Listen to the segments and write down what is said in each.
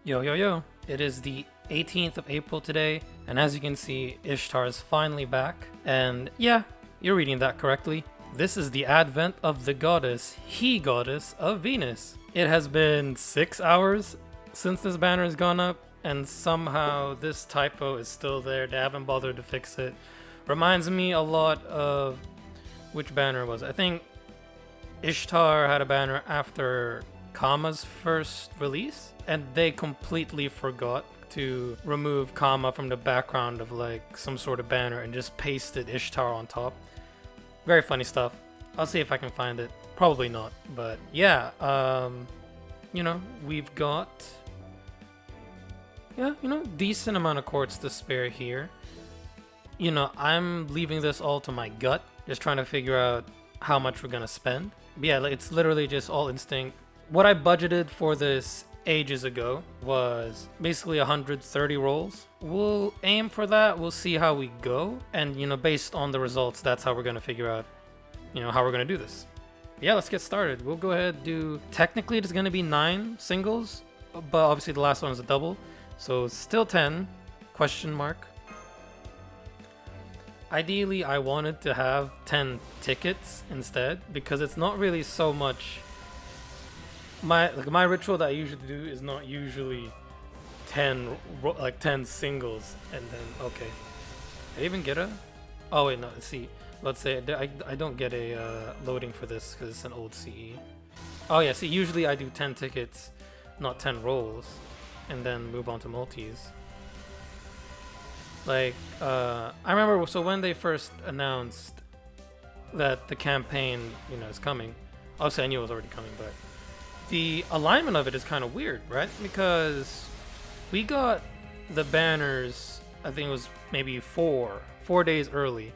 Yo, yo, yo. It is the 18th of April today, and as you can see, Ishtar is finally back. And yeah, you're reading that correctly. This is the advent of the goddess, he-goddess of Venus. It has been 6 hours since this banner has gone up, and somehow this typo is still there. They haven't bothered to fix it. Reminds me a lot of which banner was it? I think Ishtar had a banner after Kama's first release, and they completely forgot to remove Kama from the background of like some sort of banner and just pasted Ishtar on top. Very funny stuff. I'll see if I can find it. Probably not, but yeah, we've got decent amount of quartz to spare here. I'm leaving this all to my gut, just trying to figure out how much we're gonna spend. But yeah, it's literally just all instinct. What I budgeted for this ages ago was basically 130 rolls. We'll aim for that. We'll see how we go. And, based on the results, that's how we're going to figure out, how we're going to do this. Yeah, let's get started. We'll go ahead and do... Technically, it's going to be 9 singles, but obviously the last one is a double. So still 10, question mark. Ideally, I wanted to have 10 tickets instead, because it's not really so much... My ritual that I usually do is not usually 10 singles and then okay. Did I even get a? Oh wait, no. See, let's say I don't get a loading for this because it's an old CE. Oh yeah, see, usually I do 10 tickets, not 10 rolls, and then move on to multis. Like I remember, so when they first announced that the campaign is coming, obviously I knew it was already coming, but the alignment of it is kind of weird, right? Because we got the banners, I think it was maybe four days early,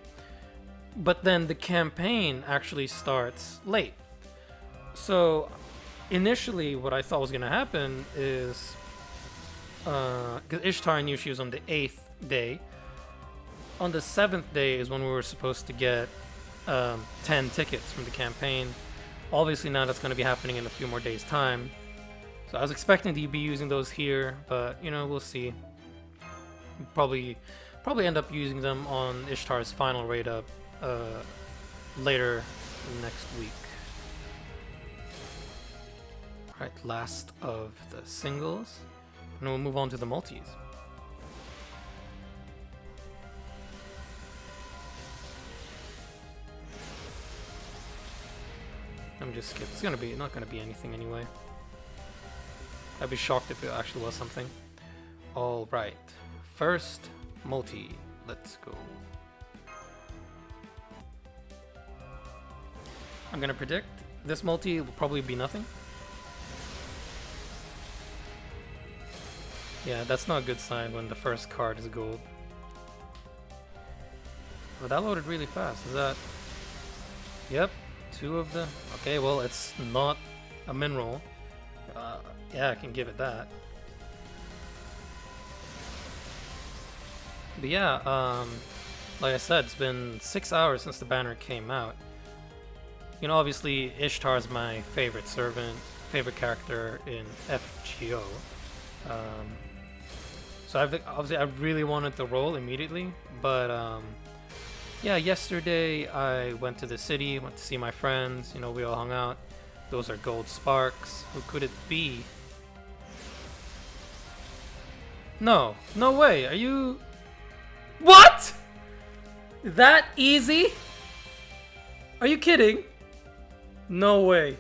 but then the campaign actually starts late. So initially what I thought was going to happen is because Ishtar knew she was on the 8th day. On the 7th day is when we were supposed to get 10 tickets from the campaign. Obviously now that's going to be happening in a few more days' time. So I was expecting to be using those here, but we'll see. Probably end up using them on Ishtar's final raid up later next week. Alright, last of the singles. And we'll move on to the multis. Let me just skip. It's not gonna be anything anyway. I'd be shocked if it actually was something. All right, first multi. Let's go. I'm gonna predict this multi will probably be nothing. Yeah, that's not a good sign when the first card is gold. But that loaded really fast. Is that? Yep. 2 of them. Okay, well, it's not a mineral. Yeah, I can give it that. But yeah, like I said, it's been 6 hours since the banner came out. Obviously, Ishtar is my favorite favorite character in FGO. So obviously I really wanted to roll immediately, but yeah, yesterday I went to the city, went to see my friends, we all hung out. Those are gold sparks. Who could it be? No way. Are you... What? That easy? Are you kidding? No way.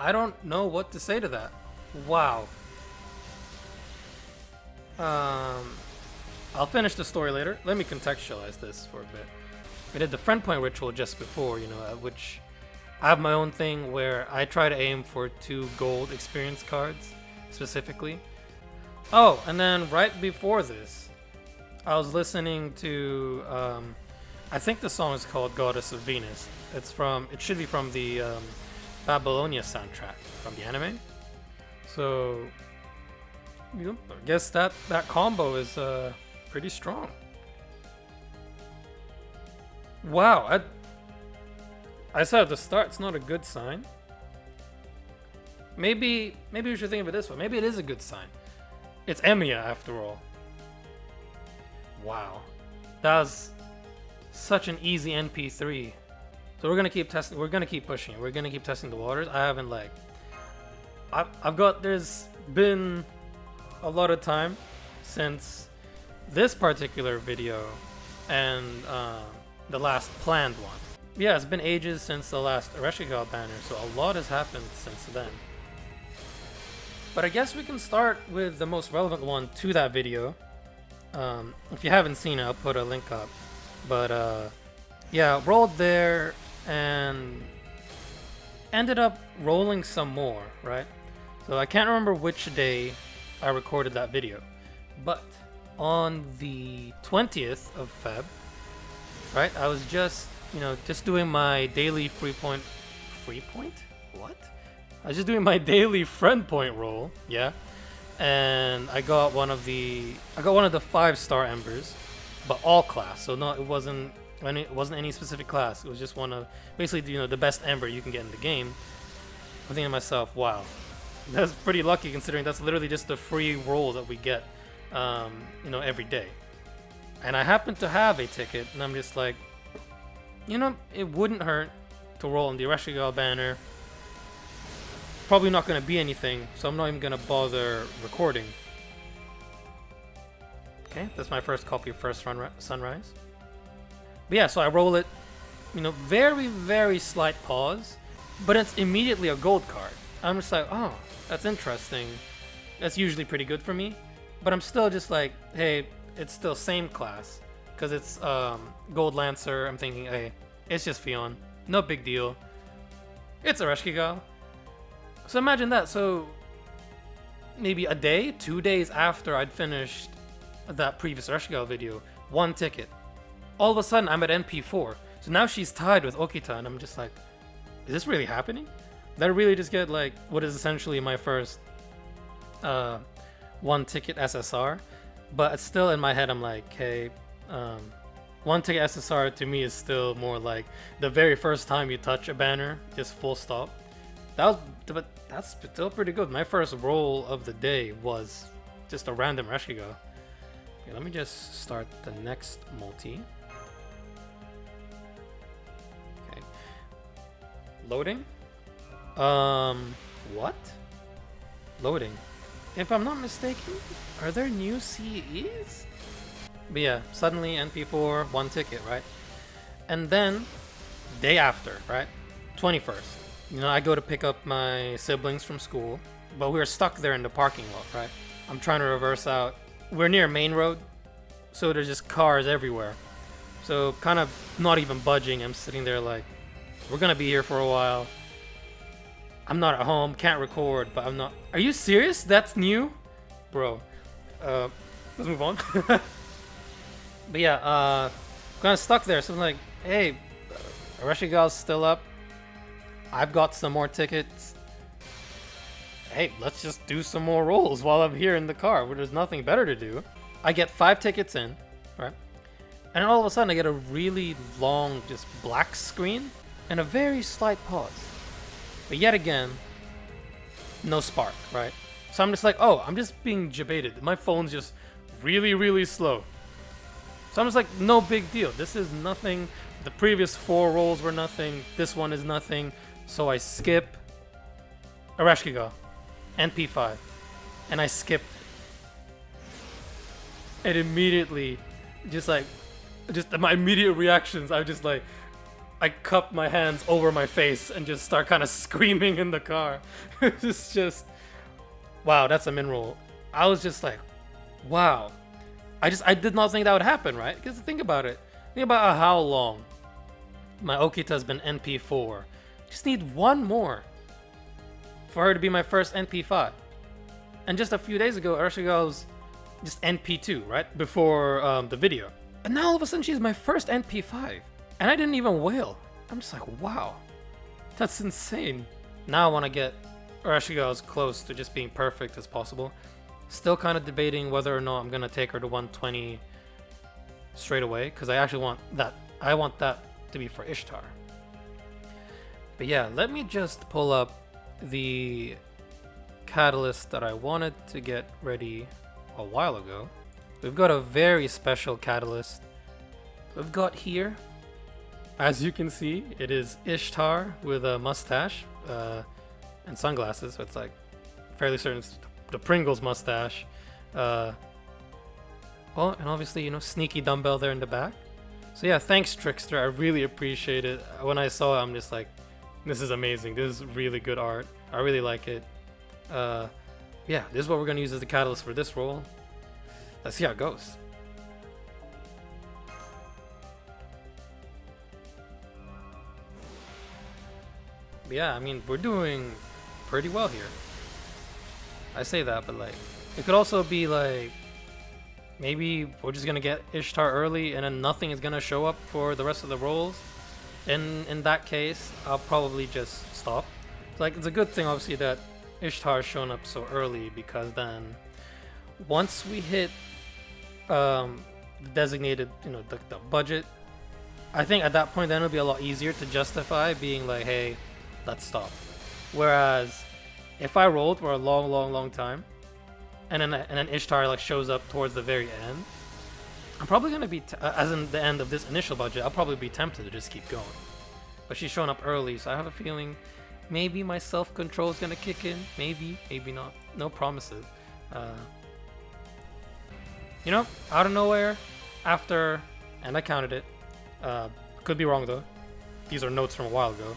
I don't know what to say to that. Wow. I'll finish the story later. Let me contextualize this for a bit. I did the friend point ritual just before, which I have my own thing where I try to aim for 2 gold experience cards specifically. Oh, and then right before this, I was listening to, I think the song is called Goddess of Venus. It should be from the Babylonia soundtrack from the anime. So, I guess that combo is pretty strong. Wow, I said at the start, it's not a good sign. Maybe we should think of it this way. Maybe it is a good sign. It's Emiya after all. Wow, that was such an easy NP3. So we're gonna keep testing. We're gonna keep pushing it. We're gonna keep testing the waters. I haven't like. There's been a lot of time since this particular video and the last planned one. Yeah, it's been ages since the last Ereshkigal banner, so a lot has happened since then. But I guess we can start with the most relevant one to that video. If you haven't seen it, I'll put a link up. But yeah, rolled there and ended up rolling some more, right? So I can't remember which day I recorded that video, but on the 20th of Feb, right? I was just doing my daily what? I was just doing my daily friend point roll, yeah. And I got one of the 5-star embers, but all class. So it wasn't any specific class. It was just one of basically the best ember you can get in the game. I'm thinking to myself, wow, that's pretty lucky considering that's literally just the free roll that we get, every day. And I happen to have a ticket, and I'm just like, it wouldn't hurt to roll on the Ereshkigal banner. Probably not going to be anything, so I'm not even going to bother recording. Okay, that's my first copy of First Sunrise. But yeah, so I roll it, very, very slight pause, but it's immediately a gold card. I'm just like, oh, that's interesting. That's usually pretty good for me, but I'm still just like, hey, it's still same class, because it's Gold Lancer. I'm thinking, hey, it's just Fionn, no big deal. It's Ereshkigal. So imagine that. So maybe a day, 2 days after I'd finished that previous Ereshkigal video, one ticket. All of a sudden, I'm at NP4. So now she's tied with Okita, and I'm just like, is this really happening? Did I really just get like what is essentially my first one ticket SSR? But it's still in my head, I'm like, hey, one ticket SSR to me is still more like the very first time you touch a banner, just full stop. But that's still pretty good. My first roll of the day was just a random Ereshkigal. Okay, let me just start the next multi. Okay. Loading. What? Loading. If I'm not mistaken, are there new CEs? But yeah, suddenly NP4, one ticket, right? And then, day after, right? 21st. I go to pick up my siblings from school, but we were stuck there in the parking lot, right? I'm trying to reverse out. We're near main road, so there's just cars everywhere. So kind of not even budging. I'm sitting there like, we're gonna be here for a while. I'm not at home, can't record, but I'm not. Are you serious? That's new? Bro. Let's move on. But yeah, kind of stuck there. So I'm like, hey, Ereshkigal's still up. I've got some more tickets. Hey, let's just do some more rolls while I'm here in the car where there's nothing better to do. I get 5 tickets in, right? And all of a sudden I get a really long, just black screen and a very slight pause. But yet again, no spark, right? So I'm just like, oh, I'm just being jebaited. My phone's just really, really slow. So I'm just like, no big deal. This is nothing. The previous 4 rolls were nothing. This one is nothing. So I skip Ereshkigal, NP5, and I skip. And immediately, just my immediate reactions, I cup my hands over my face and just start kind of screaming in the car. It's just, wow, that's a min roll. I was just like, wow. I did not think that would happen, right? Because think about it. Think about how long my Okita's been NP4. Just need one more for her to be my first NP5. And just a few days ago, Ereshkigal's just NP2, right? Before the video. And now all of a sudden she's my first NP5. And I didn't even wail. I'm just like, wow. That's insane. Now I want to get Ereshkigal as close to just being perfect as possible. Still kind of debating whether or not I'm going to take her to 120 straight away. Because I actually want that. I want that to be for Ishtar. But yeah, let me just pull up the catalyst that I wanted to get ready a while ago. We've got a very special catalyst. We've got here, as you can see, it is Ishtar with a mustache and sunglasses. So it's like fairly certain it's the Pringles mustache. Oh, and obviously, you know, sneaky dumbbell there in the back. So yeah, thanks Trickster. I really appreciate it. When I saw it, I'm just like, this is amazing. This is really good art. I really like it. Yeah, this is what we're gonna use as the catalyst for this roll. Let's see how it goes. But yeah, I mean, we're doing pretty well here. I say that, but like, it could also be like, maybe we're just gonna get Ishtar early and then nothing is gonna show up for the rest of the rolls. In that case, I'll probably just stop. Like, it's a good thing obviously that Ishtar is showing up so early, because then once we hit the designated, you know, the budget, I think at that point then it'll be a lot easier to justify being like, hey, let's stop. Whereas if I rolled for a long time and then Ishtar like shows up towards the very end, I'm probably gonna be as in the end of this initial budget, I'll probably be tempted to just keep going. But she's showing up early, so I have a feeling maybe my self-control is gonna kick in. Maybe not. No promises. You know, out of nowhere, after, and I counted it, could be wrong though, these are notes from a while ago,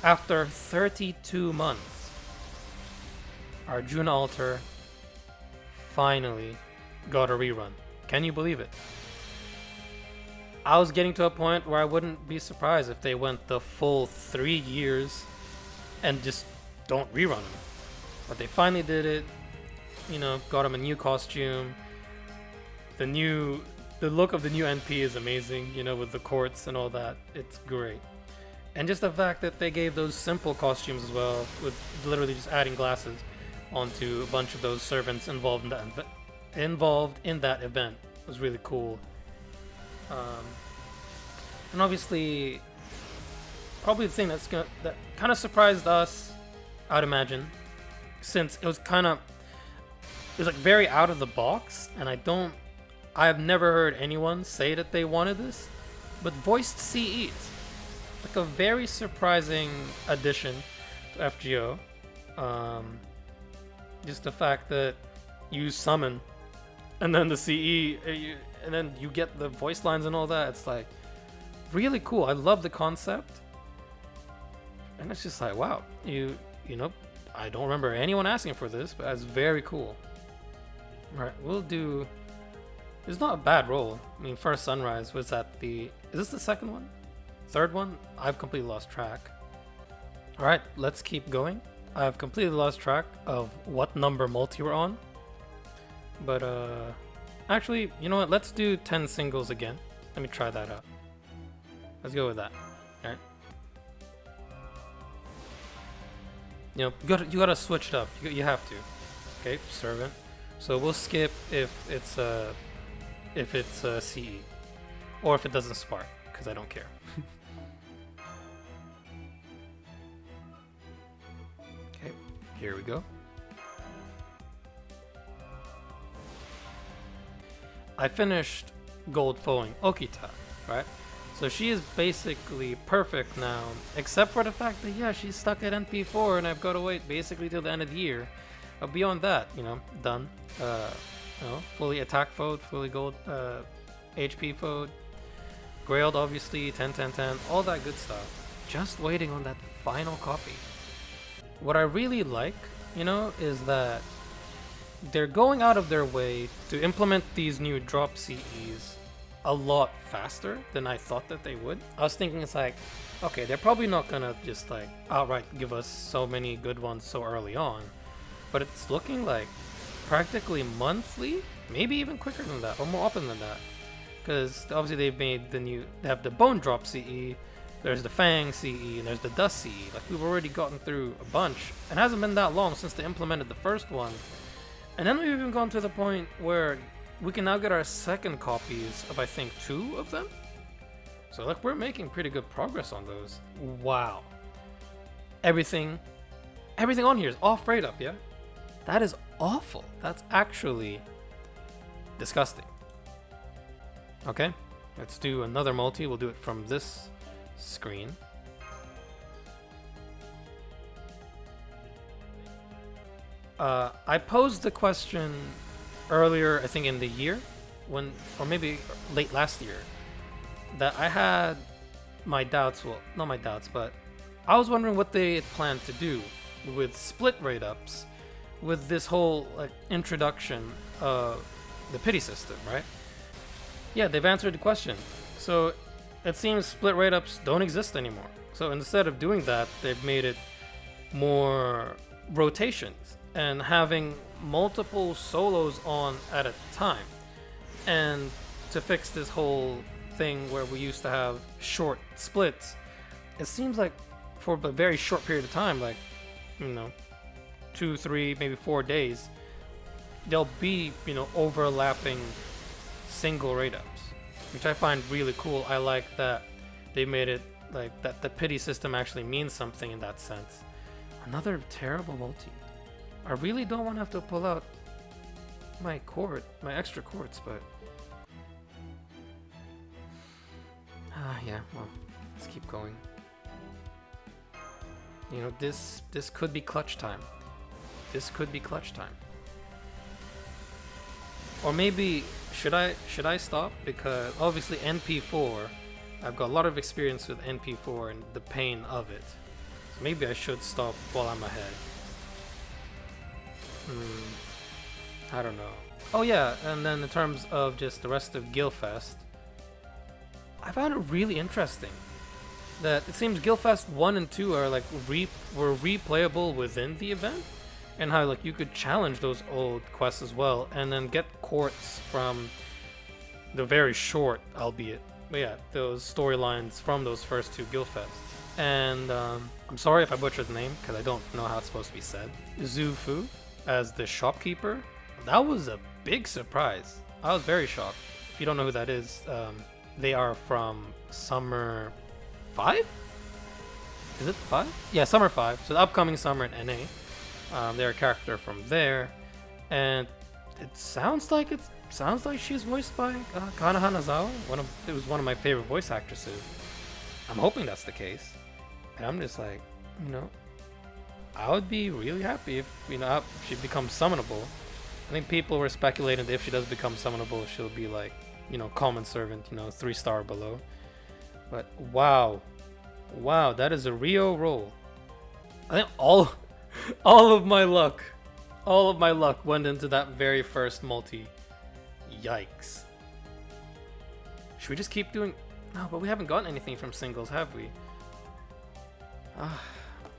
after 32 months, our June Altar finally got a rerun. Can you believe it? I was getting to a point where I wouldn't be surprised if they went the full 3 years and just don't rerun them. But they finally did it, you know, got him a new costume. The look of the new NP is amazing, you know, with the courts and all that. It's great. And just the fact that they gave those simple costumes as well, with literally just adding glasses onto a bunch of those servants involved in that event was really cool. And obviously, probably the thing that kind of surprised us, I'd imagine, since it was like very out of the box, and I have never heard anyone say that they wanted this, but voiced CEs, like a very surprising addition to FGO. Just the fact that you summon, and then the CE, and then you get the voice lines and all that. It's like really cool. I love the concept, and it's just like, wow, you know, I don't remember anyone asking for this, but it's very cool. All right, we'll do. It's not a bad roll. I mean, First Sunrise was at the. Is this the second one? Third one? I've completely lost track. All right, let's keep going. I've completely lost track of what number multi we're on. But actually, you know what? Let's do 10 singles again. Let me try that out. Let's go with that. All right. You know, you gotta switch it up. You have to. Okay, servant. So we'll skip if it's CE, or if it doesn't spark, because I don't care. Okay, here we go. I finished gold foeing Okita, right? So she is basically perfect now, except for the fact that, yeah, she's stuck at NP4 and I've got to wait basically till the end of the year. But beyond that, you know, done. You know, fully attack foed, fully gold HP foed, grailed obviously, 10-10-10, all that good stuff. Just waiting on that final copy. What I really like, you know, is that they're going out of their way to implement these new drop CEs a lot faster than I thought that they would. I was thinking it's like, okay, they're probably not gonna just like outright give us so many good ones so early on, but it's looking like practically monthly, maybe even quicker than that, or more often than that. Because obviously they have the Bone Drop CE, there's the Fang CE, and there's the Dust CE. Like, we've already gotten through a bunch, and it hasn't been that long since they implemented the first one. And then we've even gone to the point where we can now get our second copies of, I think, 2 of them. So like we're making pretty good progress on those. Wow. Everything on here is all frayed up, yeah? That is awful. That's actually disgusting. Okay, let's do another multi. We'll do it from this screen. I posed the question earlier, I think in the year, or maybe late last year, that I had my doubts, well, not my doubts, but I was wondering what they had planned to do with split rate ups, with this whole like introduction of the pity system, right? Yeah, they've answered the question. So it seems split rate ups don't exist anymore. So instead of doing that, they've made it more rotations and having multiple solos on at a time. And to fix this whole thing where we used to have short splits, it seems like for a very short period of time, like, 2, 3, maybe 4 days, there'll be, overlapping single rate ups, which I find really cool. I like that they made it like that the pity system actually means something in that sense. Another terrible multi. I really don't want to have to pull out my extra quartz, but yeah, well, let's keep going. This could be clutch time. This could be clutch time. Or maybe should I stop? Because obviously NP4, I've got a lot of experience with NP4 and the pain of it. So maybe I should stop while I'm ahead. I don't know. Oh yeah, and then in terms of just the rest of Guildfest, I found it really interesting that it seems Guildfest 1 and 2 are like were replayable within the event, and how like you could challenge those old quests as well, and then get quartz from the very short, albeit, but yeah, those storylines from those first 2 Guildfests. And I'm sorry if I butchered the name because I don't know how it's supposed to be said. Zufu as the shopkeeper. That was a big surprise. I was very shocked. If you don't know who that is, they are from Summer 5? Is it 5? Yeah, Summer 5. So the upcoming summer in NA. They're a character from there, and it sounds like she's voiced by Kana Hanazawa. It was one of my favorite voice actresses. I'm hoping that's the case, and I'm just like, I would be really happy if she becomes summonable. I think people were speculating that if she does become summonable, she'll be like, common servant, 3-star below. But wow, that is a Rio roll. I think all of my luck went into that very first multi. Yikes. Should we just keep doing? No, but we haven't gotten anything from singles, have we?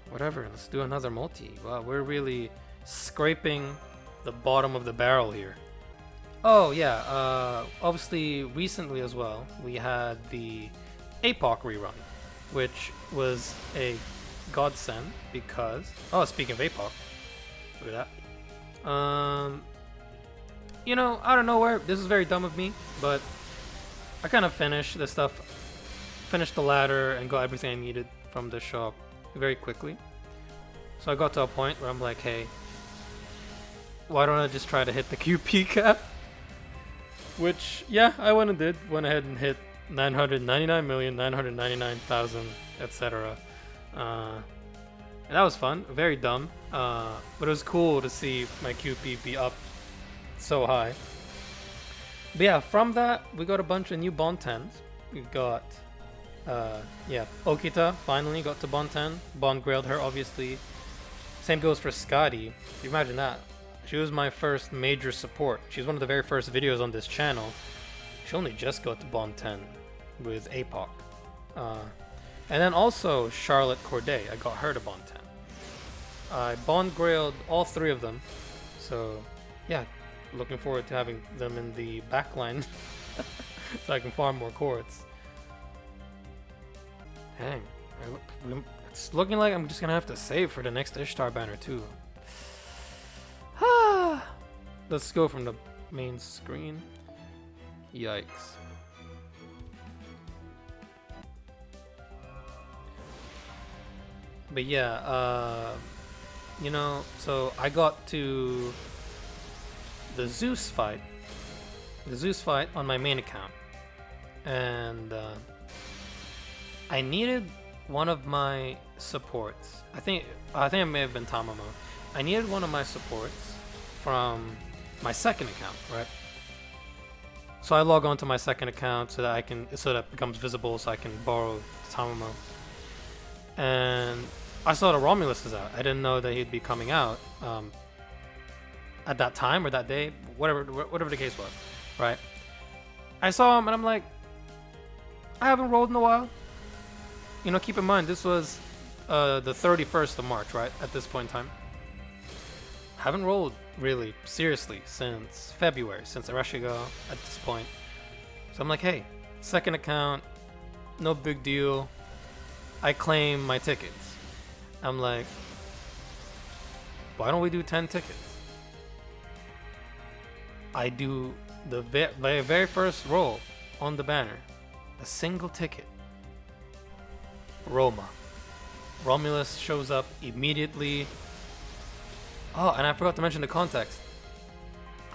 Whatever, let's do another multi. Wow, we're really scraping the bottom of the barrel here. Oh yeah, obviously recently as well, we had the APOC rerun, which was a godsend because, speaking of APOC, look at that. Out of nowhere, this is very dumb of me, but I kind of finished the ladder and got everything I needed from the shop very quickly. So I got to a point where I'm like, hey, why don't I just try to hit the QP cap? Which, yeah, I went ahead and hit 999,999,000, etc. And that was fun, very dumb, but it was cool to see my QP be up so high. But yeah, from that, we got a bunch of new Bond 10s. We got, Okita finally got to Bond 10. Bond grailed her, obviously. Same goes for Scotty. You imagine that. She was my first major support. She was one of the very first videos on this channel. She only just got to Bond 10 with APOC. And then also Charlotte Corday. I got her to Bond 10. I Bond grailed all 3 of them. So, yeah, looking forward to having them in the backline so I can farm more quartz. Dang. It's looking like I'm just gonna have to save for the next Ishtar banner too. Let's go from the main screen. Yikes. But yeah, you know, so I got to the Zeus fight, on my main account, and I needed one of my supports. I think it may have been Tamamo. I needed one of my supports from my second account, right? So I log on to my second account so that it becomes visible, so I can borrow Tamamo. And I saw that Romulus is out. I didn't know that he'd be coming out at that time or that day, whatever the case was, right? I saw him and I'm like, I haven't rolled in a while. You know, keep in mind this was the 31st of March, right? At this point in time, haven't rolled really seriously since February, since Ereshkigal at this point. So I'm like, hey, second account, no big deal. I claim my tickets. I'm like, why don't we do 10 tickets? I do the very first roll on the banner, a single ticket. Roma. Romulus shows up immediately. Oh, and I forgot to mention the context.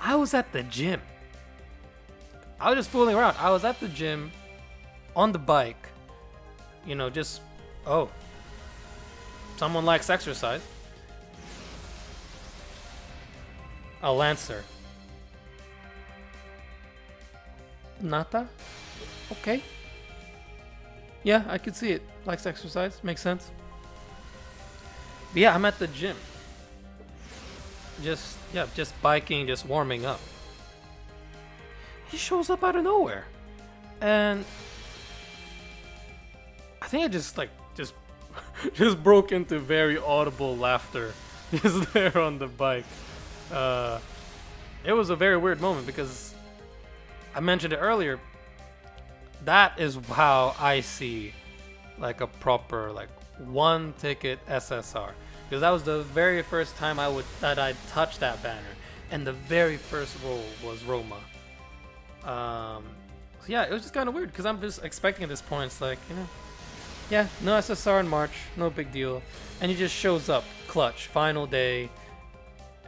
I was at the gym. I was just fooling around. I was at the gym on the bike. You know, just, oh, someone likes exercise. A Lancer. Nata? Okay. Yeah, I could see it. Likes exercise. Makes sense. But yeah, I'm at the gym. Just biking, just warming up. He shows up out of nowhere. And I think I just just broke into very audible laughter just there on the bike. It was a very weird moment because I mentioned it earlier. That is how I see like a proper like one ticket SSR, because that was the very first time I touched that banner, and the very first roll was Roma. So yeah, it was just kind of weird because I'm just expecting at this point, it's like, you know, yeah, no SSR in March, no big deal, and he just shows up clutch, final day,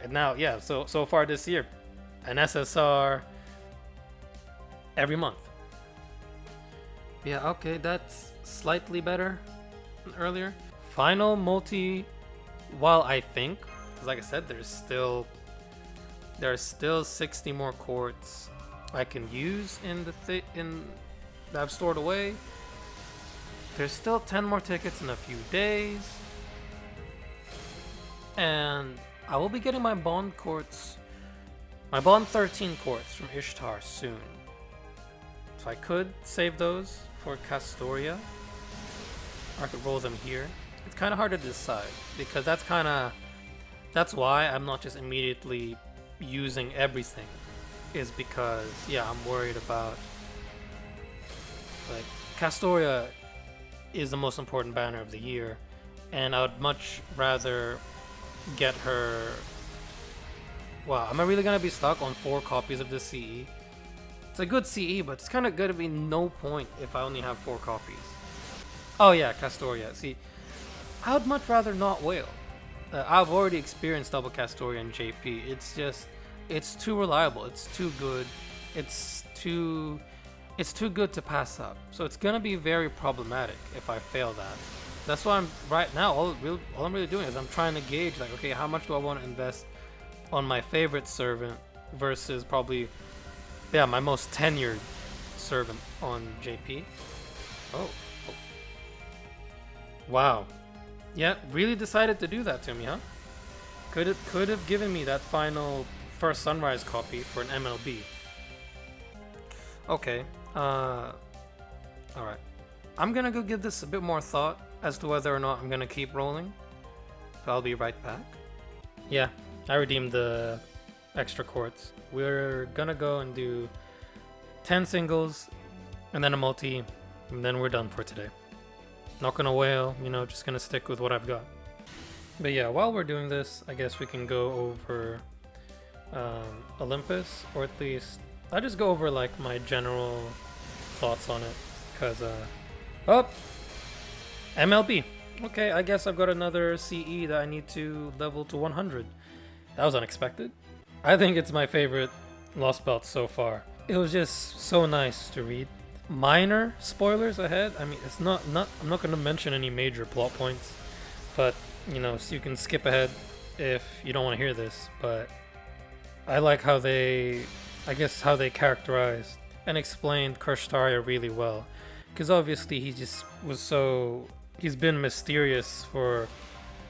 and now yeah, so far this year, an SSR every month. Yeah, okay, that's slightly better than earlier. Final multi, while I think, because like I said, there are still 60 more courts I can use in that I've stored away. There's still 10 more tickets in a few days, and I will be getting my Bond 13 courts from Ishtar soon. So I could save those for Castoria, or I could roll them here. It's kind of hard to decide because that's why I'm not just immediately using everything, is because yeah, I'm worried about, like, Castoria is the most important banner of the year, and I would much rather get her. Wow, am I really gonna be stuck on 4 copies of this CE? It's a good CE, but it's kind of gonna be no point if I only have 4 copies. Oh yeah, Castoria. See, I would much rather not whale. I've already experienced double Castoria in JP. It's too reliable. It's too good. It's too good to pass up. So it's gonna be very problematic if I fail that. That's why I'm right now. All I'm really doing is I'm trying to gauge, like, okay, how much do I want to invest on my favorite servant versus probably, yeah, my most tenured servant on JP. Oh. Wow. Yeah, really decided to do that to me, huh? Could have given me that final first Sunrise copy for an MLB. Okay. Alright. I'm gonna go give this a bit more thought as to whether or not I'm gonna keep rolling. So I'll be right back. Yeah, I redeemed the extra quartz. We're gonna go and do 10 singles and then a multi, and then we're done for today. Not gonna whale, you know, just gonna stick with what I've got. But yeah, while we're doing this, I guess we can go over Olympus, or at least I'll just go over like my general thoughts on it, because oh, MLB. Okay, I guess I've got another CE that I need to level to 100. That was unexpected. I think it's my favorite Lost Belt so far. It was just so nice to read. Minor spoilers ahead. I mean, it's not I'm not going to mention any major plot points, but so you can skip ahead if you don't want to hear this. But I like how how they characterized and explained Karstaria really well, because obviously he's been mysterious for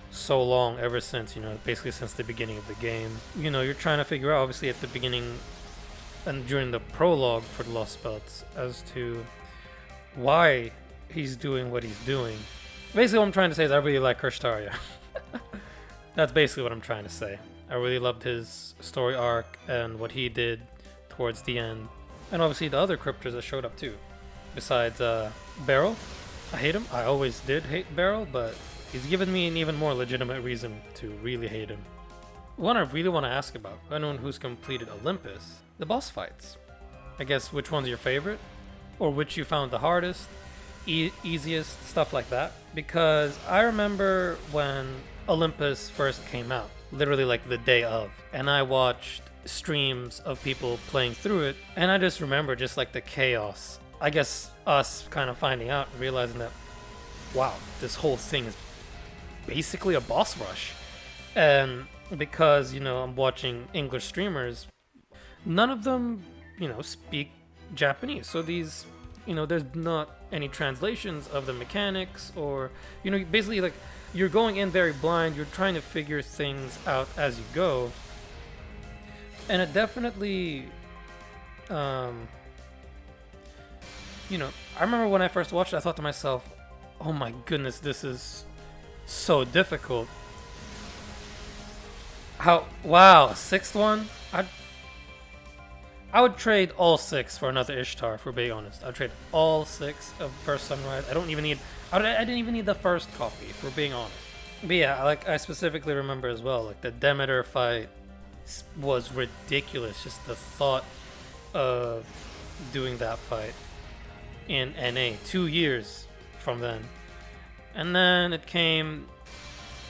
so long, ever since basically since the beginning of the game. You're trying to figure out, obviously, at the beginning and during the prologue for the Lost Belts, as to why he's doing what he's doing. Basically, what I'm trying to say is I really like Karstaria. That's basically what I'm trying to say. I really loved his story arc and what he did towards the end, and obviously the other cryptors that showed up too, besides Beryl. I hate him. I always did hate Beryl, but he's given me an even more legitimate reason to really hate him. One I really want to ask about, anyone who's completed Olympus, the boss fights. I guess which one's your favorite? Or which you found the hardest, easiest, stuff like that. Because I remember when Olympus first came out, literally like the day of, and I watched streams of people playing through it, and I just remember just like the chaos. I guess us kind of finding out, realizing that, wow, this whole thing is basically a boss rush. And because, I'm watching English streamers, none of them, speak Japanese. So these, there's not any translations of the mechanics, or, basically like you're going in very blind, you're trying to figure things out as you go. And it definitely, I remember when I first watched it, I thought to myself, oh my goodness, this is so difficult. Wow, sixth one? I would trade all 6 for another Ishtar, for being honest. I'd trade all 6 of First Sunrise. I didn't even need the first copy, for being honest. But yeah, I specifically remember as well, like the Demeter fight was ridiculous. Just the thought of doing that fight in NA 2 years from then. And then it came,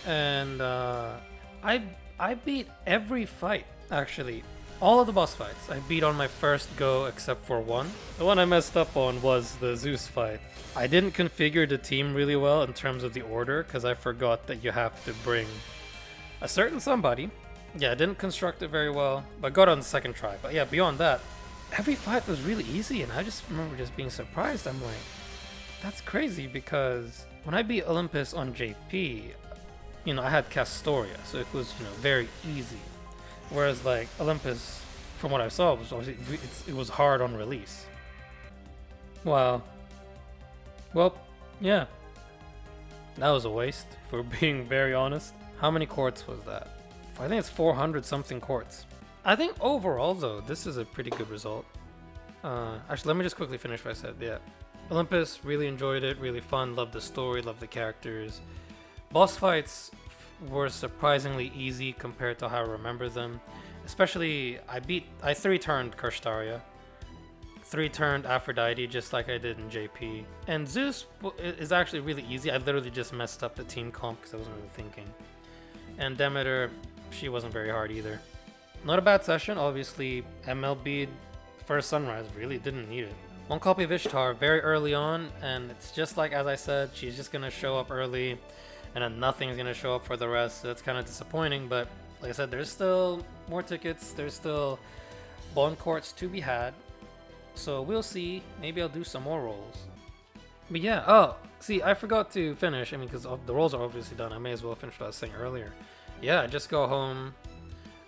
and I beat every fight, actually. All of the boss fights I beat on my first go except for one. The one I messed up on was the Zeus fight. I didn't configure the team really well in terms of the order, because I forgot that you have to bring a certain somebody. Yeah, I didn't construct it very well, but got it on the second try. But yeah, beyond that, every fight was really easy, and I just remember just being surprised. I'm like, that's crazy, because when I beat Olympus on JP, I had Castoria, so it was, very easy. Whereas like Olympus, from what I saw, it was hard on release. Wow. Well, yeah. That was a waste, for being very honest. How many quartz was that? I think it's 400 something quartz. I think overall though, this is a pretty good result. Actually, let me just quickly finish what I said. Yeah. Olympus, really enjoyed it, really fun, loved the story, loved the characters. Boss fights were surprisingly easy compared to how I remember them. Especially, I 3-turned Karstaria, 3-turned Aphrodite, just like I did in JP. And Zeus is actually really easy. I literally just messed up the team comp because I wasn't really thinking. And Demeter, she wasn't very hard either. Not a bad session, obviously. MLB First Sunrise, really didn't need it. One copy of Ishtar very early on, and it's just like as I said, she's just gonna show up early, and then nothing's gonna show up for the rest. So that's kind of disappointing, but like I said, there's still more tickets, there's still bond courts to be had, so we'll see. Maybe I'll do some more rolls. But yeah, oh, see, I forgot to finish, because the rolls are obviously done. I may as well finish what I was saying earlier. Yeah, just go home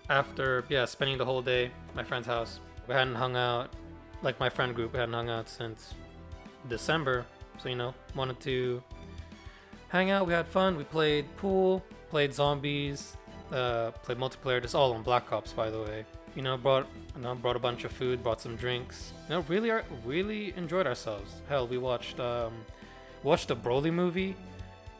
after, spending the whole day at my friend's house. We hadn't hung out, like my friend group, we hadn't hung out since December, so wanted to hang out. We had fun. We played pool, played zombies, played multiplayer. Just all on Black Ops, by the way. Brought a bunch of food, brought some drinks. Really enjoyed ourselves. Hell, we watched the Broly movie.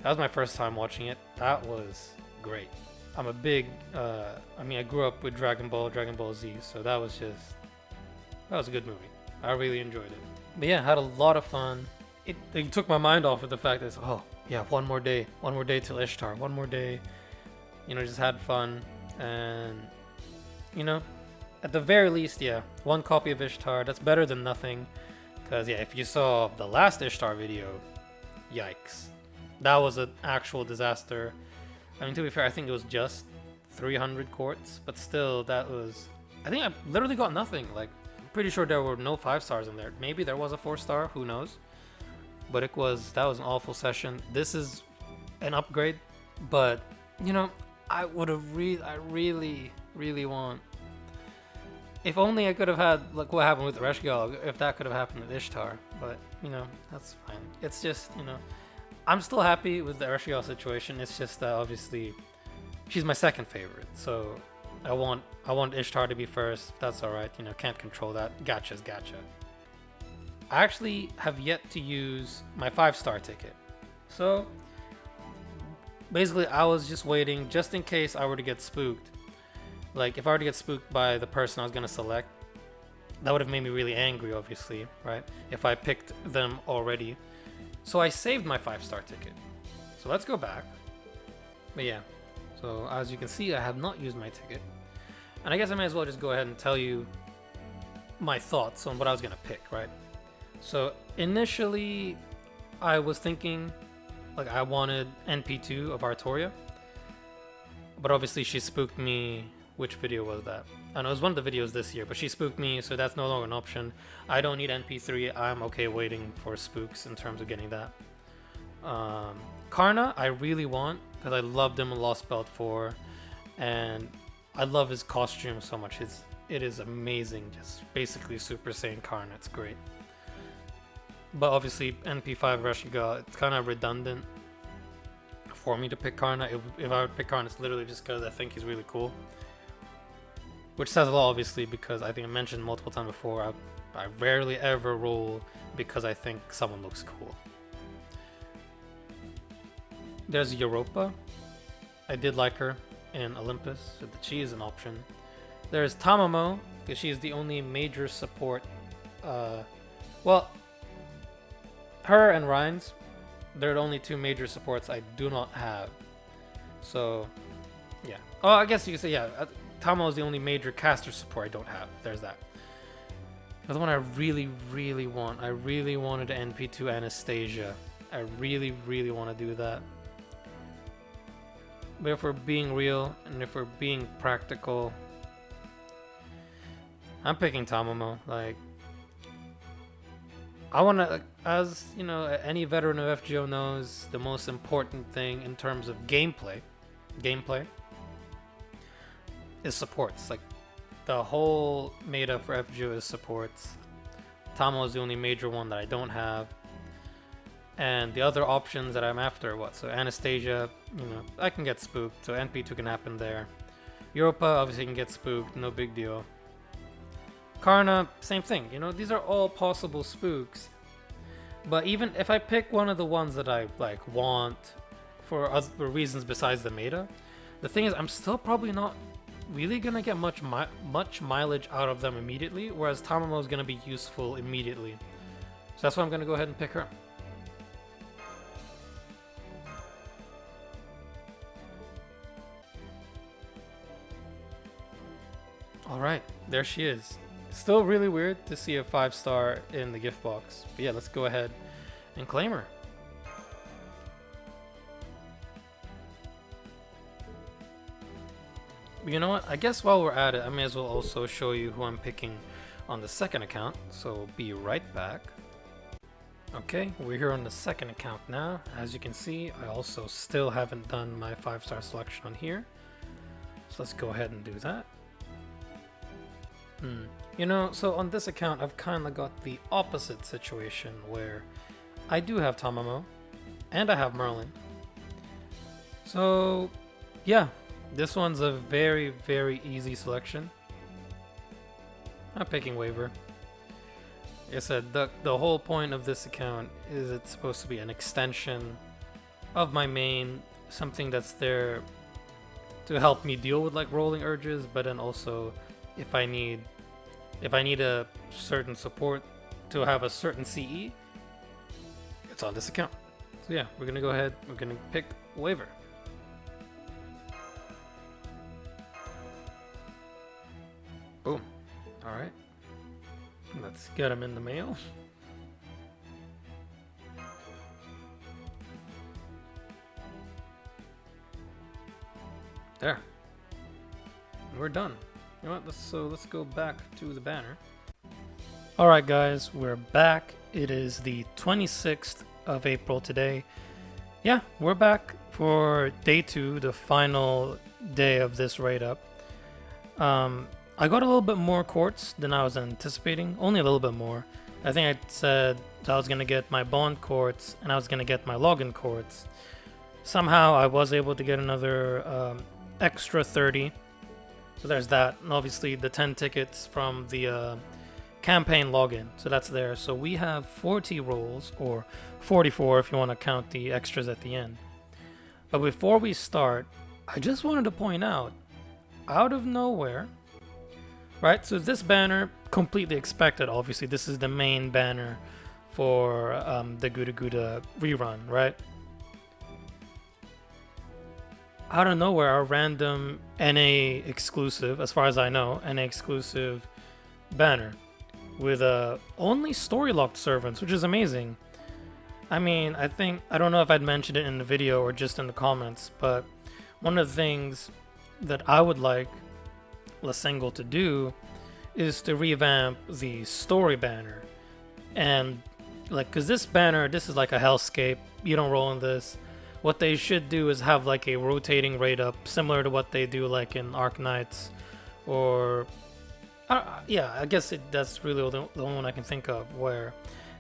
That was my first time watching it. That was great. I'm a big, I grew up with Dragon Ball Z, so that was a good movie. I really enjoyed it. But yeah, had a lot of fun. it took my mind off of the fact that, oh yeah, one more day till Ishtar, one more day, just had fun. And at the very least, yeah, one copy of Ishtar, that's better than nothing. Because yeah, if you saw the last Ishtar video, yikes, that was an actual disaster. I mean, to be fair, I think it was just 300 quartz, but still, I think I literally got nothing. Like, I'm pretty sure there were no 5 stars in there. Maybe there was a 4 star, who knows? But that was an awful session. This is an upgrade, but I really want. If only I could have had like what happened with Ereshkigal, if that could have happened with Ishtar. But that's fine. It's just I'm still happy with the Ereshkigal situation. It's just that obviously she's my second favorite, so I want Ishtar to be first. That's all right. Can't control that. Gotcha's gotcha. I actually have yet to use my 5-star ticket, so basically I was just waiting just in case I were to get spooked. Like, if I were to get spooked by the person I was going to select, that would have made me really angry, obviously, right? If I picked them already. So I saved my 5-star ticket. So let's go back. But yeah, so as you can see, I have not used my ticket. And I guess I may as well just go ahead and tell you my thoughts on what I was going to pick, right? So initially, I was thinking, like, I wanted NP2 of Artoria. But obviously she spooked me. Which video was that? I know it was one of the videos this year, but she spooked me, so that's no longer an option. I don't need NP3. I'm okay waiting for spooks in terms of getting that. Karna, I really want, because I loved him in Lost Belt 4, and I love his costume so much. It is amazing, just basically Super Saiyan Karna. It's great. But obviously, NP5 Ereshkigal, it's kind of redundant for me to pick Karna. If I would pick Karna, it's literally just because I think he's really cool. Which says a lot, obviously, because I think I mentioned multiple times before, I rarely ever roll because I think someone looks cool. There's Europa. I did like her in Olympus, so she is an option. There's Tamamo, because she's the only major support. Well, her and Rhines, they're the only 2 major supports I do not have. So, yeah. Oh, I guess you could say, yeah. Tamo is the only major caster support I don't have. There's that. The one I really, really want. I really wanted NP2 Anastasia. I really, really want to do that. But if we're being real and if we're being practical, I'm picking Tamamo. Like, I want to, as any veteran of FGO knows, the most important thing in terms of gameplay is supports. Like, the whole meta for FGO is supports. Tamo is the only major one that I don't have. And the other options that I'm after, so Anastasia, I can get spooked, so NP2 can happen there. Europa obviously can get spooked, no big deal. Karna, same thing, these are all possible spooks. But even if I pick one of the ones that I want for other reasons besides the meta, the thing is I'm still probably not really gonna get much mileage out of them immediately, whereas Tamamo is gonna be useful immediately. So that's why I'm gonna go ahead and pick her. Alright, there she is. Still really weird to see a 5-star in the gift box. But yeah, let's go ahead and claim her. But you know what? I guess while we're at it, I may as well also show you who I'm picking on the second account. So be right back. Okay, we're here on the second account now. As you can see, I also still haven't done my 5-star selection on here. So let's go ahead and do that. So on this account, I've kind of got the opposite situation where I do have Tamamo and I have Merlin. So yeah, this one's a very, very easy selection. I'm picking Waver. Like I said, the whole point of this account is it's supposed to be an extension of my main, something that's there to help me deal with like rolling urges, but then also if I need a certain support to have a certain CE, it's on this account. So yeah, we're gonna go ahead. We're gonna pick waiver. Boom. All right. Let's get him in the mail. There. We're done. You know what? Let's go back to the banner. All right, guys, we're back. It is the 26th of April today. Yeah, we're back for day 2, the final day of this raid up. I got a little bit more quartz than I was anticipating, only a little bit more. I think I said I was gonna get my bond quartz and I was gonna get my login quartz. Somehow I was able to get another extra 30. So there's that, and obviously the 10 tickets from the campaign login, so that's there. So we have 40 rolls, or 44 if you want to count the extras at the end. But before we start, I just wanted to point out of nowhere, right? So this banner, completely expected. Obviously, this is the main banner for the Gouda Gouda rerun, right? Out of nowhere, a random NA exclusive, as far as I know, NA exclusive banner with only story locked servants, which is amazing. I mean, I don't know if I'd mentioned it in the video or just in the comments, but one of the things that I would like Lasengle to do is to revamp the story banner. And like, cause this banner, this is like a hellscape. You don't roll in this. What they should do is have like a rotating raid up, similar to what they do like in Arc Knights, or yeah, I guess that's really the only one I can think of, where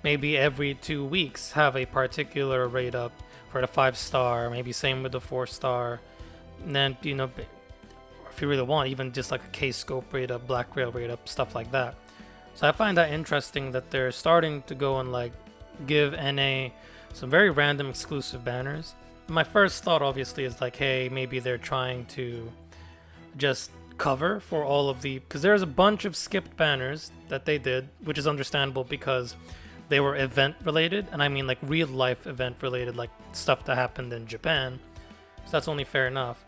maybe every 2 weeks have a particular raid up for the 5-star, maybe same with the 4-star, and then, you know, if you really want, even just like a K-scope raid up, Black Rail raid up, stuff like that. So I find that interesting that they're starting to go and like give NA some very random exclusive banners. My first thought obviously is like, hey, maybe they're trying to just cover for all of the, because there's a bunch of skipped banners that they did, which is understandable because they were event related, and I mean like real life event related, like stuff that happened in Japan. So that's only fair enough.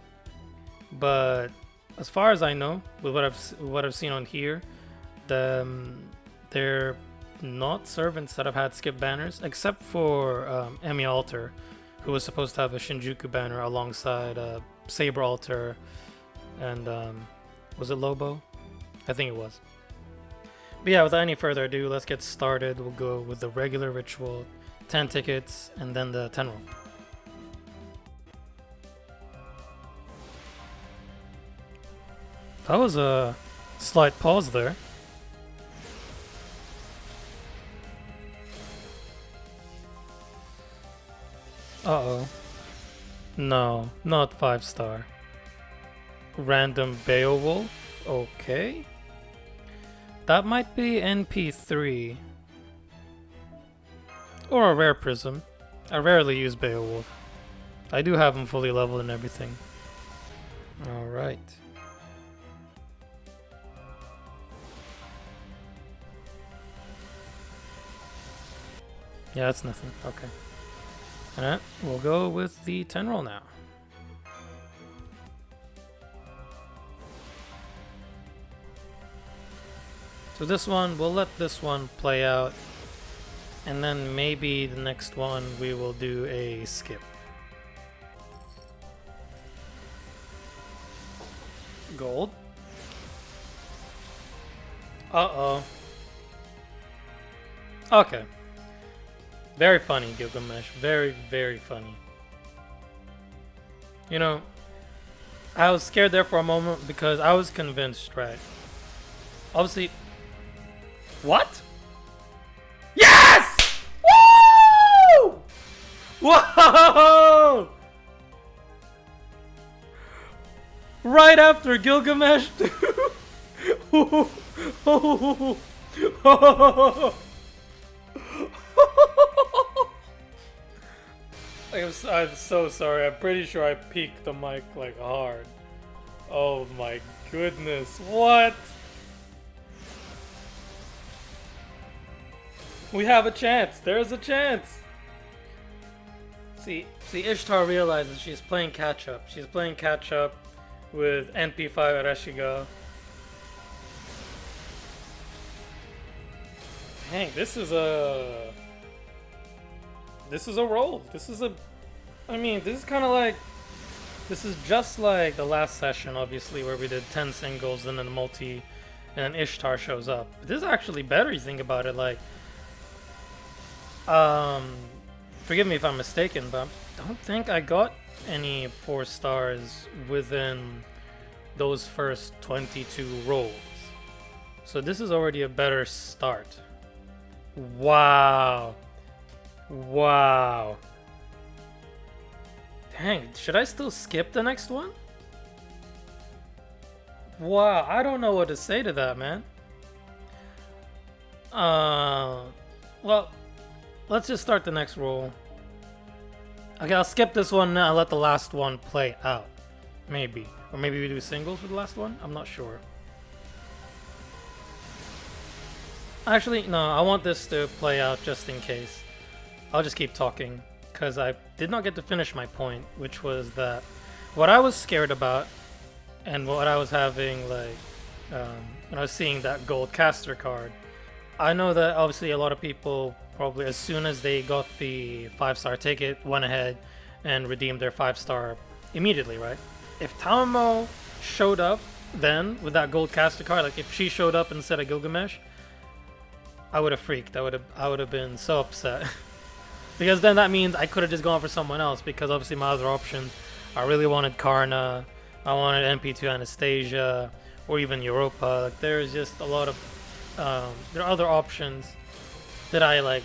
But as far as I know, with what I've seen on here, they're not servants that have had skipped banners, except for Emi Alter, who was supposed to have a Shinjuku banner alongside Saber Alter and was it Lobo? I think it was. But yeah, without any further ado, let's get started. We'll go with the regular ritual, 10 tickets, and then the 10 roll. That was a slight pause there. Uh-oh. No, not 5-star. Random Beowulf? Okay. That might be NP3. Or a rare prism. I rarely use Beowulf. I do have him fully leveled and everything. Alright. Yeah, that's nothing. Okay. Alright, we'll go with the 10 roll now. So this one, we'll let this one play out, and then maybe the next one we will do a skip. Gold. Uh-oh. Okay. Very funny, Gilgamesh. Very, very funny. You know, I was scared there for a moment because I was convinced, right? Obviously... What? Yes! Woo! Whoa! Right after Gilgamesh, dude. I'm so sorry. I'm pretty sure I peaked the mic like hard. Oh my goodness. What? We have a chance. There's a chance. See, Ishtar realizes she's playing catch up. She's playing catch up with NP5 Ereshkigal. Dang, this is a roll. This is kind of like, this is just like the last session, obviously, where we did 10 singles and then the multi, and then Ishtar shows up. But this is actually better, you think about it. Like, forgive me if I'm mistaken, but I don't think I got any 4 stars within those first 22 rolls. So this is already a better start. Wow. Wow. Dang, should I still skip the next one? Wow, I don't know what to say to that, man. Well, let's just start the next roll. Okay, I'll skip this one now and let the last one play out. Maybe. Or maybe we do singles for the last one? I'm not sure. Actually, no, I want this to play out just in case. I'll just keep talking, because I did not get to finish my point, which was that what I was scared about and what I was having, like, when I was seeing that gold caster card, I know that obviously a lot of people probably, as soon as they got the 5-star ticket, went ahead and redeemed their 5-star immediately, right? If Tamamo showed up then with that gold caster card, like if she showed up instead of Gilgamesh, I would have freaked. I would have been so upset. Because then that means I could have just gone for someone else, because obviously my other options, I really wanted Karna, I wanted NP2 Anastasia, or even Europa. Like, there's just a lot of, there are other options that I like,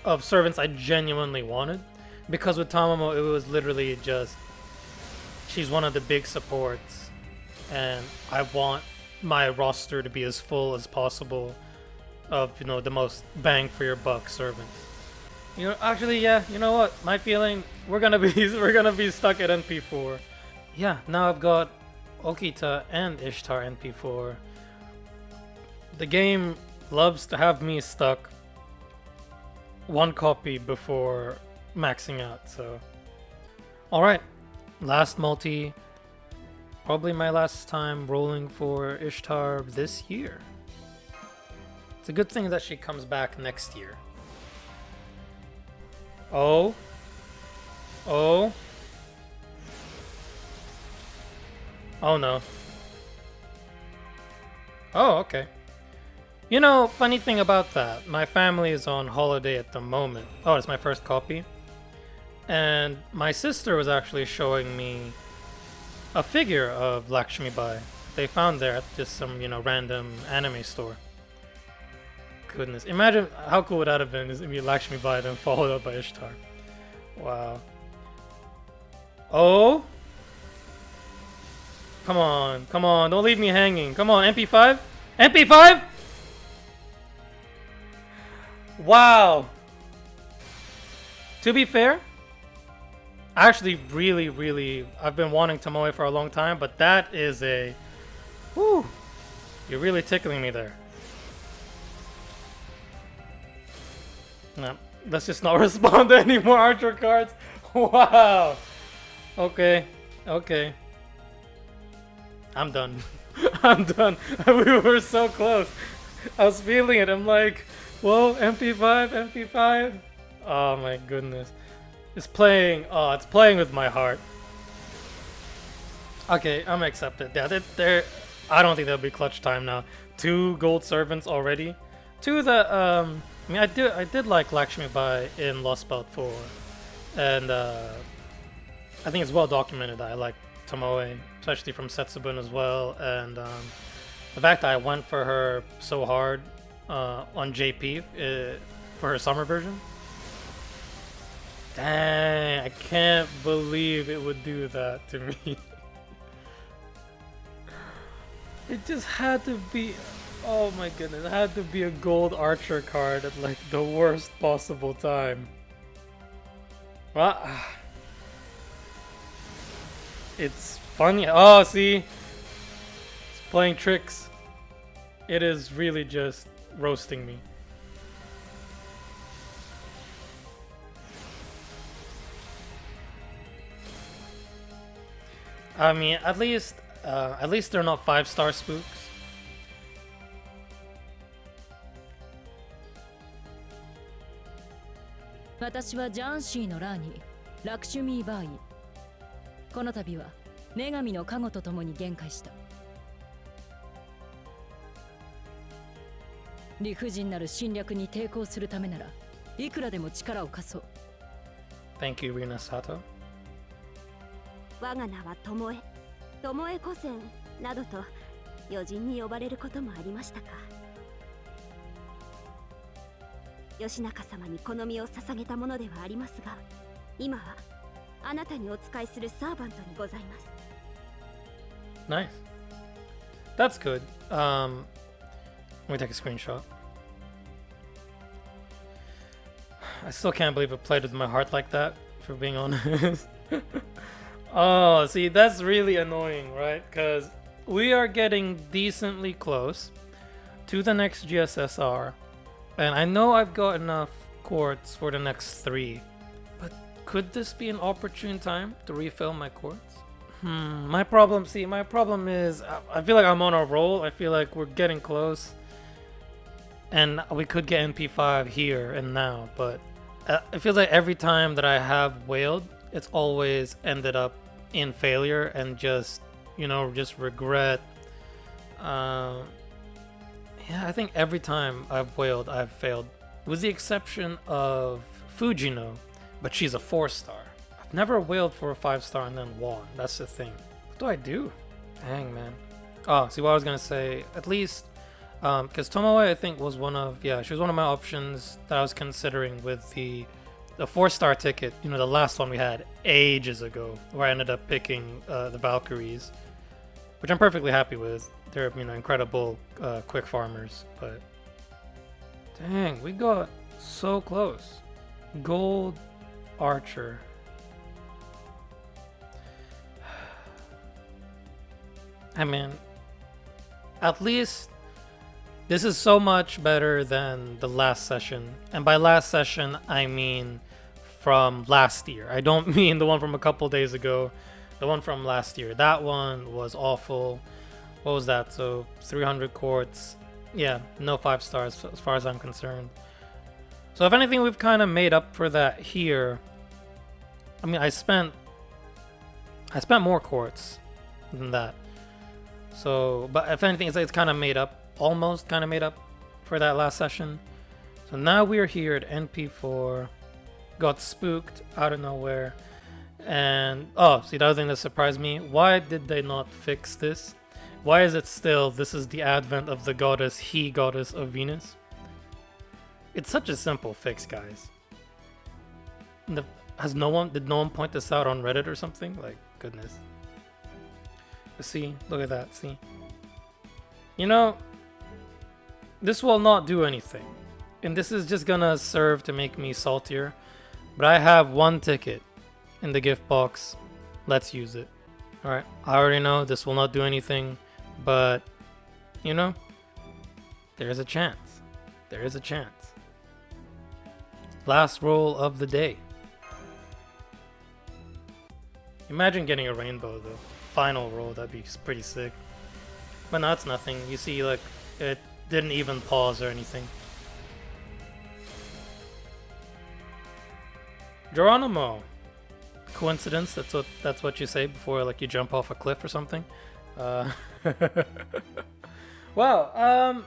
of servants I genuinely wanted. Because with Tamamo, it was literally just, she's one of the big supports, and I want my roster to be as full as possible of, you know, the most bang for your buck servants. You know, actually, yeah, you know what? My feeling, we're gonna be stuck at NP4. Yeah, now I've got Okita and Ishtar NP4. The game loves to have me stuck one copy before maxing out, so. Alright, last multi. Probably my last time rolling for Ishtar this year. It's a good thing that she comes back next year. Oh. Oh. Oh no. Oh, okay. You know, funny thing about that, my family is on holiday at the moment. Oh, it's my first copy. And my sister was actually showing me a figure of Lakshmi Bai. They found there at just some, you know, random anime store. Goodness, imagine how cool would that have been, is if you Lakshmi Bai then followed up by Ishtar. Wow. Oh. Come on, don't leave me hanging. Come on, NP5? NP5? Wow. To be fair, I actually really, I've been wanting Tomoe for a long time, but that is a, whew, you're really tickling me there. No, let's just not respond to any more Archer cards. Wow. Okay. I'm done. I'm done. We were so close. I was feeling it. I'm like, whoa, MP5. Oh my goodness. It's playing. Oh, it's playing with my heart. Okay, I'm accepted. Yeah, they're. I don't think that'll be clutch time now. 2 gold servants already. 2 that I mean, I did like Lakshmi Bai in Lost Belt 4, and I think it's well documented that I like Tomoe, especially from Setsubun as well, and the fact that I went for her so hard on JP for her summer version. Dang, I can't believe it would do that to me. It just had to be, oh my goodness, it had to be a gold Archer card at like the worst possible time. Well, it's funny. Oh, see? It's playing tricks. It is really just roasting me. I mean, at least they're not 5-star spooks. Thank you, Rina Sato. 我が名は巴古仙などと余人に呼ばれることもありましたか。義仲様に好みを捧げたものではありますが、今はあなたにお仕えするサーバントにございます。 Nice. That's good. Let me take a screenshot. I still can't believe it played with my heart like that, for being honest. Oh, see, that's really annoying, right? Because we are getting decently close to the next GSSR, and I know I've got enough quartz for the next 3, but could this be an opportune time to refill my quartz? My problem is I feel like I'm on a roll. I feel like we're getting close, and we could get NP5 here and now, but it feels like every time that I have whaled, it's always ended up in failure and just regret. Yeah, I think every time I've whaled, I've failed, with the exception of Fujino, but she's a 4-star. I've never whaled for a 5-star and then won. That's the thing. What do I do? Dang, man. Oh, see what I was gonna say. At least, because Tomoe, I think, was she was one of my options that I was considering with the 4-star ticket. You know, the last one we had ages ago, where I ended up picking the Valkyries, which I'm perfectly happy with. They're, incredible quick farmers. But dang, we got so close. Gold Archer. I mean, at least this is so much better than the last session. And by last session, I mean from last year. I don't mean the one from a couple days ago. The one from last year. That one was awful. What was that? So 300 quartz. Yeah, no 5-stars as far as I'm concerned. So if anything, we've kind of made up for that here. I mean, I spent more quartz than that. So, but if anything, it's kind of made up, almost kind of made up for that last session. So now we're here at NP4, got spooked out of nowhere, and see, the other thing that surprised me, why did they not fix this? Why is it still, this is the advent of the goddess, he-goddess of Venus? It's such a simple fix, guys. Did no one point this out on Reddit or something? Like, goodness. See, look at that, see? You know, this will not do anything. And this is just gonna serve to make me saltier. But I have one ticket in the gift box. Let's use it. Alright, I already know this will not do anything. But, there's a chance. There is a chance. Last roll of the day. Imagine getting a rainbow, though. Final roll, that'd be pretty sick. But no, it's nothing. You see, like, it didn't even pause or anything. Geronimo. Coincidence? That's what you say before, like, you jump off a cliff or something. Well,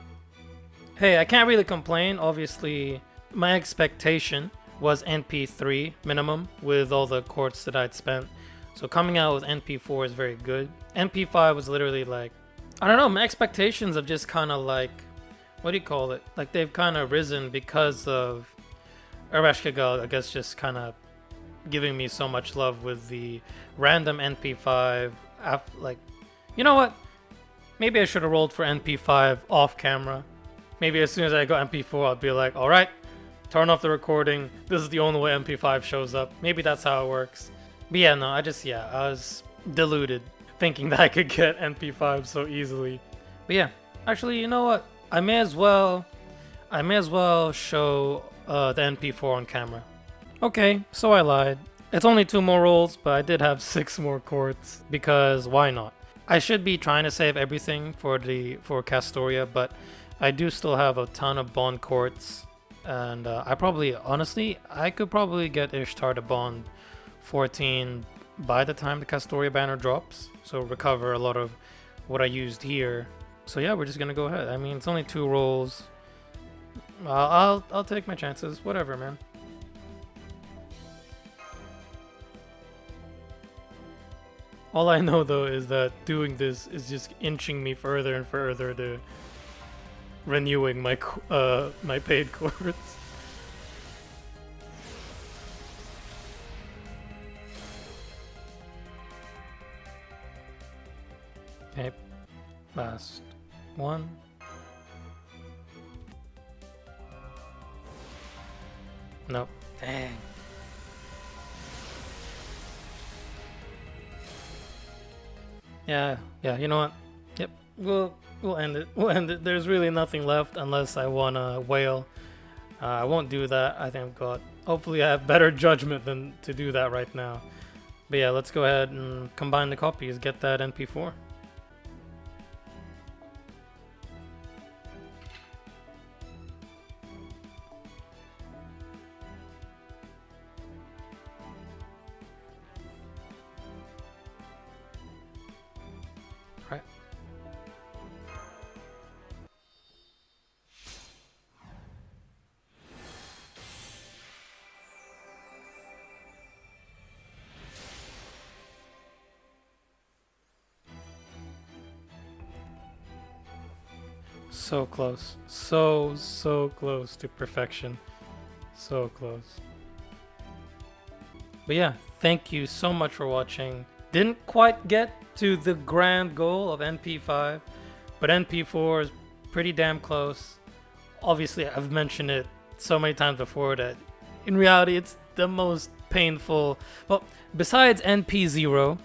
hey, I can't really complain. Obviously, my expectation was NP3 minimum with all the quartz that I'd spent. So coming out with NP4 is very good. NP5 was literally like, I don't know, my expectations have just kind of like, what do you call it? Like they've kind of risen because of Ereshkigal, I guess, just kind of giving me so much love with the random NP5. Like, you know what? Maybe I should have rolled for NP5 off camera. Maybe as soon as I got NP4, I'd be like, all right, turn off the recording. This is the only way NP5 shows up. Maybe that's how it works. But yeah, no, I was deluded thinking that I could get NP5 so easily. But yeah, actually, you know what? I may as well show the NP4 on camera. Okay, so I lied. It's only 2 more rolls, but I did have 6 more quartz because why not? I should be trying to save everything for Castoria, but I do still have a ton of bond quartz, and I could probably get Ishtar to bond 14 by the time the Castoria banner drops, so recover a lot of what I used here. So yeah, we're just gonna go ahead. I mean, it's only 2 rolls. I'll take my chances. Whatever, man. All I know though is that doing this is just inching me further and further to renewing my my paid quartz. Okay, last one. Nope. Dang. Yeah, you know what? Yep, we'll end it. We'll end it. There's really nothing left unless I want a whale. I won't do that. I think I've got. Hopefully, I have better judgment than to do that right now. But yeah, let's go ahead and combine the copies. Get that NP4. Right. So close. So close to perfection. So close. But yeah, thank you so much for watching. Didn't quite get to the grand goal of NP5, but NP4 is pretty damn close. Obviously, I've mentioned it so many times before that in reality it's the most painful. Well, besides NP0,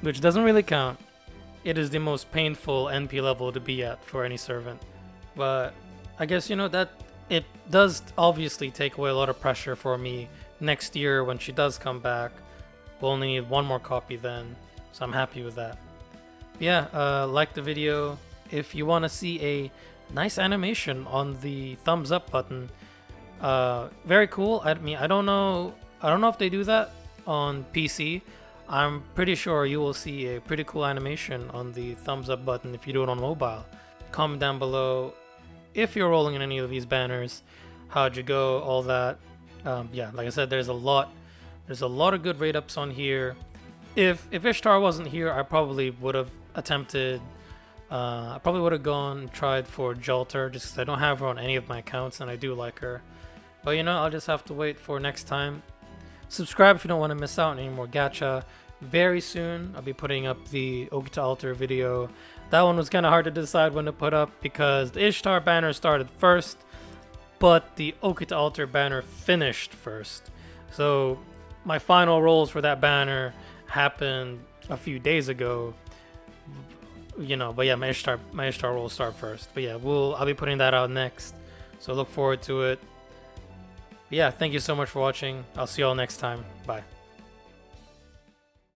which doesn't really count, it is the most painful NP level to be at for any servant. But I guess, you know, that it does obviously take away a lot of pressure for me next year when she does come back. We'll only need 1 more copy then, so I'm happy with that. Yeah, like the video. If you want to see a nice animation on the thumbs up button, very cool. I mean, I don't know if they do that on PC. I'm pretty sure you will see a pretty cool animation on the thumbs up button if you do it on mobile. Comment down below if you're rolling in any of these banners, how'd you go, all that. Yeah, like I said, there's a lot of good rate ups on here. If Ishtar wasn't here, I probably would have attempted. I probably would have gone and tried for Jolter, just because I don't have her on any of my accounts and I do like her. But you know, I'll just have to wait for next time. Subscribe if you don't want to miss out on any more gacha. Very soon, I'll be putting up the Okita Altar video. That one was kind of hard to decide when to put up because the Ishtar banner started first, but the Okita Altar banner finished first. So my final rolls for that banner happened a few days ago. You know, but yeah, my Ishtar rolls start first. But yeah, I'll be putting that out next. So look forward to it. But yeah, thank you so much for watching. I'll see y'all next time. Bye.